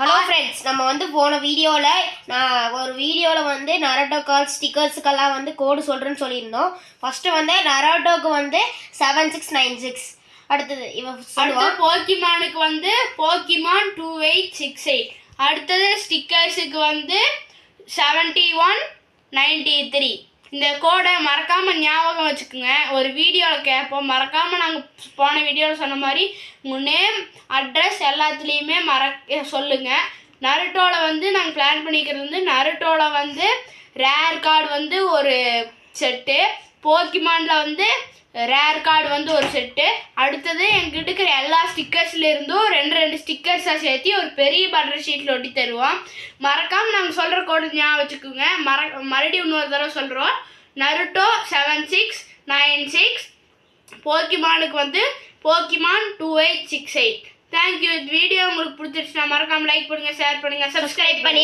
Hello friends, நம்ம வந்து போன வீடியோவில் வந்து நரோட்டோ கார்டு ஸ்டிக்கர்ஸுக்கெல்லாம் வந்து கோடு சொல்கிறேன்னு சொல்லியிருந்தோம். ஃபஸ்ட்டு வந்து நரோட்டோக்கு வந்து 7696. அடுத்தது போக்கிமானுக்கு வந்து போக்கிமான் 2868. அடுத்தது ஸ்டிக்கர்ஸுக்கு வந்து 7193. இந்த கோடை மறக்காமல் ஞாபகம் வச்சுக்கோங்க. ஒரு வீடியோவில் கேட்போம், மறக்காமல் நாங்கள் போன வீடியோவில் சொன்ன மாதிரி உங்கள் நேம் அட்ரஸ் எல்லாத்துலேயுமே சொல்லுங்கள். நருட்டோவில் வந்து நாங்கள் பிளான் பண்ணிக்கிறது வந்து நருட்டோவில் வந்து ரேர் கார்டு வந்து ஒரு செட்டு, போக்கிமானில் வந்து ரேர் கார்டு வந்து ஒரு செட்டு. அடுத்தது எங்கிட்ட இருக்கிற எல்லா ஸ்டிக்கர்ஸ்லேருந்தும் ரெண்டு ஸ்டிக்கர்ஸாக சேர்த்து ஒரு பெரிய பட்டர் ஷீட்டில் ஒட்டி தருவோம். மறக்காமல் நாங்கள் சொல்கிற கோடு ஞாபகம் வச்சுக்கோங்க. மறுபடியும் இன்னொரு தடவை சொல்கிறோம். நருட்டோ 7696, போக்கிமானுக்கு வந்து போக்கிமான் 2868. தேங்க்யூ. இந்த வீடியோ உங்களுக்கு பிடிச்சிருச்சுன்னா மறக்காமல் லைக் பண்ணுங்கள், ஷேர் பண்ணுங்கள், சப்ஸ்கிரைப் பண்ணி